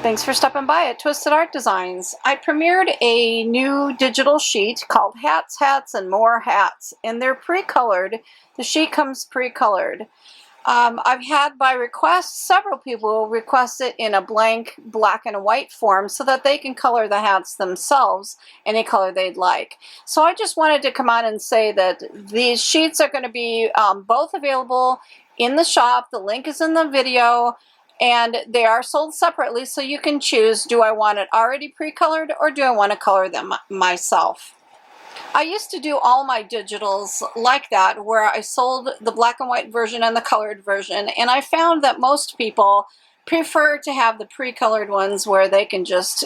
Thanks for stopping by at Twisted Art Designs. I premiered a new digital sheet called Hats, Hats, and More Hats, and they're pre-colored. The sheet comes pre-colored. I've had by request, several people request it in a blank black and white form so that they can color the hats themselves any color they'd like. So I just wanted to come on and say that these sheets are going to be both available in the shop. The link is in the video. And they are sold separately, so you can choose, do I want it already pre-colored or do I want to color them myself? I used to do all my digitals like that, where I sold the black and white version and the colored version, and I found that most people prefer to have the pre-colored ones where they can just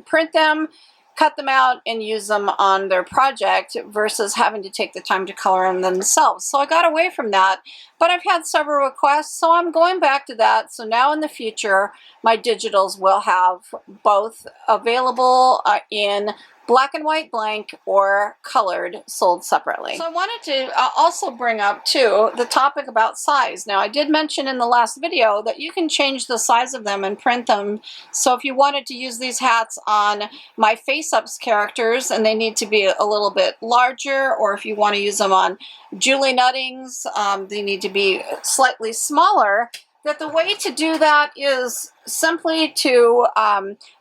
print them, cut them out, and use them on their project versus having to take the time to color them themselves. So I got away from that, but I've had several requests, so I'm going back to that. So now in the future, my digitals will have both available in black and white blank or colored, sold separately. So I wanted to also bring up too the topic about size. Now I did mention in the last video that you can change the size of them and print them. So if you wanted to use these hats on my face-ups characters and they need to be a little bit larger, or if you want to use them on Julie Nuttings, they need to be slightly smaller, that the way to do that is simply to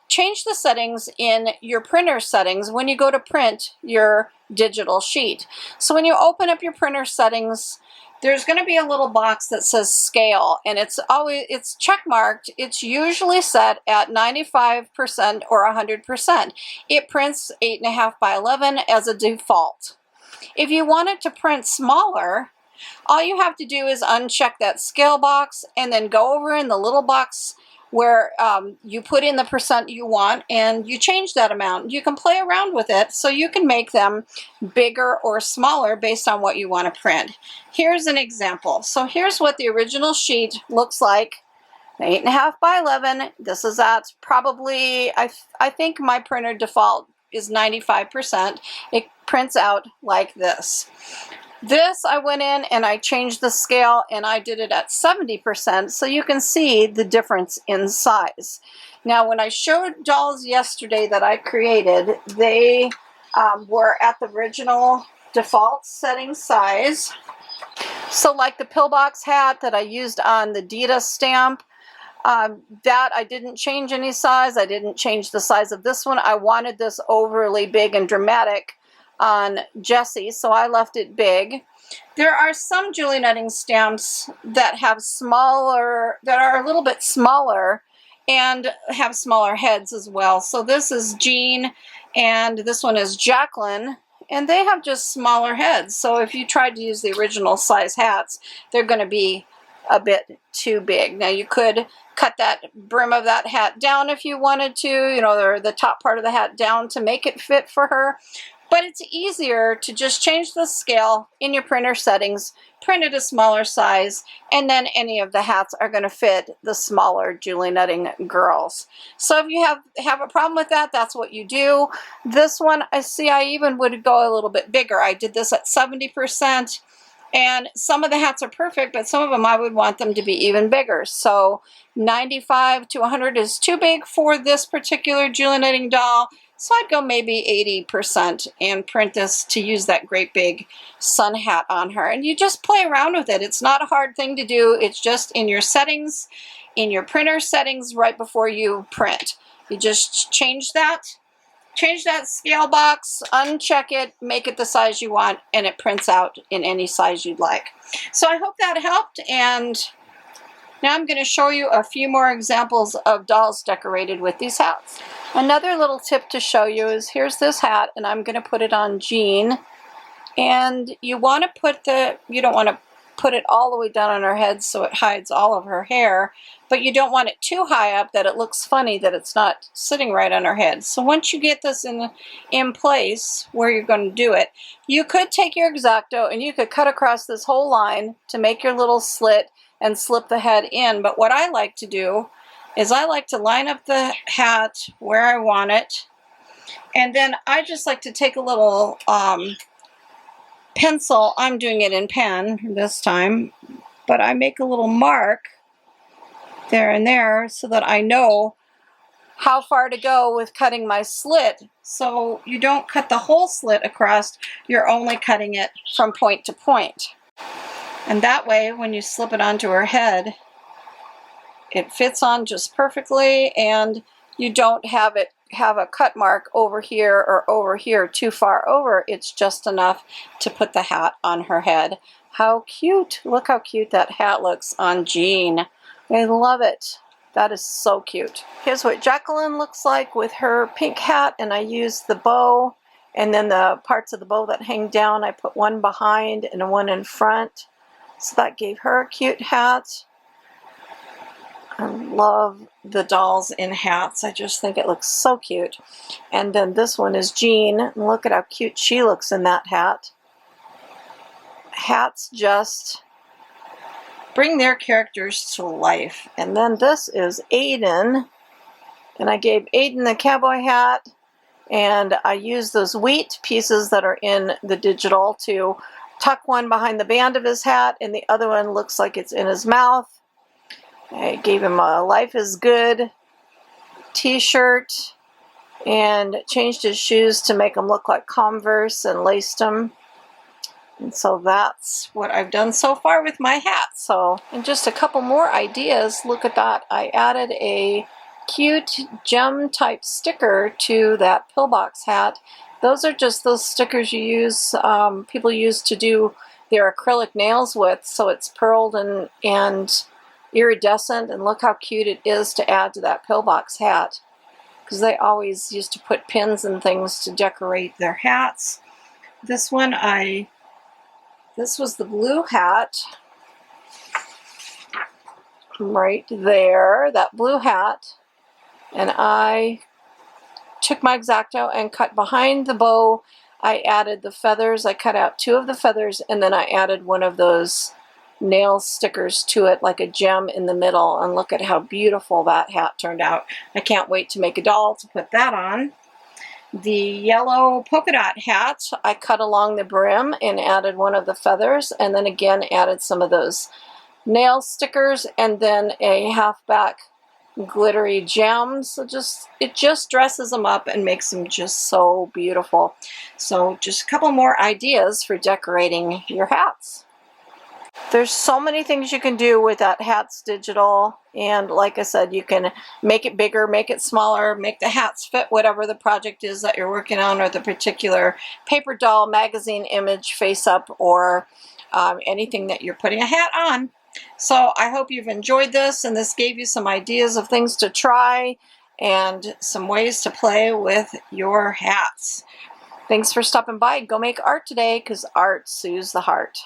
change the settings in your printer settings when you go to print your digital sheet. So when you open up your printer settings, there's going to be a little box that says scale, and it's check marked. It's usually set at 95% or 100%. It prints 8.5 by 11 as a default. If you want it to print smaller, all you have to do is uncheck that scale box and then go over in the little box where you put in the percent you want and you change that amount. You can play around with it so you can make them bigger or smaller based on what you want to print. Here's an example. So here's what the original sheet looks like. 8.5 by 11. This is at probably, I think my printer default is 95%. It prints out like this. This, I went in and I changed the scale and I did it at 70%, so you can see the difference in size. Now when I showed dolls yesterday that I created, they were at the original default setting size. So like the pillbox hat that I used on the Dita stamp, that I didn't change any size. I didn't change the size of this one. I wanted this overly big and dramatic on Jessie, so I left it big. There are some Julie Nutting stamps that have smaller, that are a little bit smaller and have smaller heads as well. So this is Jean and this one is Jacqueline, and they have just smaller heads. So if you tried to use the original size hats, they're going to be a bit too big. Now you could cut that brim of that hat down if you wanted to, you know, or the top part of the hat down to make it fit for her. But it's easier to just change the scale in your printer settings, print it a smaller size, and then any of the hats are going to fit the smaller Julie Nutting girls. So if you have a problem with that, that's what you do. This one, I see I even would go a little bit bigger. I did this at 70%, and some of the hats are perfect, but some of them I would want them to be even bigger. So 95 to 100 is too big for this particular Julie Nutting doll. So I'd go maybe 80% and print this to use that great big sun hat on her. And you just play around with it. It's not a hard thing to do. It's just in your settings, in your printer settings right before you print. You just change that scale box, uncheck it, make it the size you want, and it prints out in any size you'd like. So I hope that helped, and now I'm going to show you a few more examples of dolls decorated with these hats. Another little tip to show you is here's this hat, and I'm going to put it on Jean. And you want to put you don't want to put it all the way down on her head so it hides all of her hair, but you don't want it too high up that it looks funny that it's not sitting right on her head. So once you get this in place where you're going to do it, you could take your X-Acto and you could cut across this whole line to make your little slit and slip the head in. But what I like to do is I like to line up the hat where I want it, and then I just like to take a little pencil. I'm doing it in pen this time, but I make a little mark there and there so that I know how far to go with cutting my slit. So you don't cut the whole slit across, you're only cutting it from point to point. And that way, when you slip it onto her head, it fits on just perfectly, and you don't have it have a cut mark over here or over here too far over. It's just enough to put the hat on her head. How cute! Look how cute that hat looks on Jean. I love it. That is so cute. Here's what Jacqueline looks like with her pink hat, and I used the bow, and then the parts of the bow that hang down, I put one behind and one in front. So that gave her a cute hat. I love the dolls in hats. I just think it looks so cute. And then this one is Jean. And look at how cute she looks in that hat. Hats just bring their characters to life. And then this is Aiden. And I gave Aiden the cowboy hat. And I used those wheat pieces that are in the digital to tuck one behind the band of his hat. And the other one looks like it's in his mouth. I gave him a Life is Good t-shirt and changed his shoes to make them look like Converse and laced them. And so that's what I've done so far with my hat. So, and just a couple more ideas. Look at that. I added a cute gem type sticker to that pillbox hat. Those are just those stickers you use, people use to do their acrylic nails with. So it's pearled and iridescent, and look how cute it is to add to that pillbox hat, because they always used to put pins and things to decorate their hats. This one, this was the blue hat right there, that blue hat, and I took my X-Acto and cut behind the bow. I added the feathers. I cut out 2 of the feathers, and then I added one of those nail stickers to it, like a gem in the middle, and look at how beautiful that hat turned out. I can't wait to make a doll to put that on. The yellow polka dot hat, I cut along the brim and added one of the feathers, and then again added some of those nail stickers, and then a halfback glittery gems. So it just dresses them up and makes them just so beautiful. So just a couple more ideas for decorating your hats. There's so many things you can do with that Hats Digital, and like I said, you can make it bigger, make it smaller, make the hats fit whatever the project is that you're working on, or the particular paper doll, magazine image, face up, or anything that you're putting a hat on. So I hope you've enjoyed this, and this gave you some ideas of things to try and some ways to play with your hats. Thanks for stopping by. Go make art today, because art soothes the heart.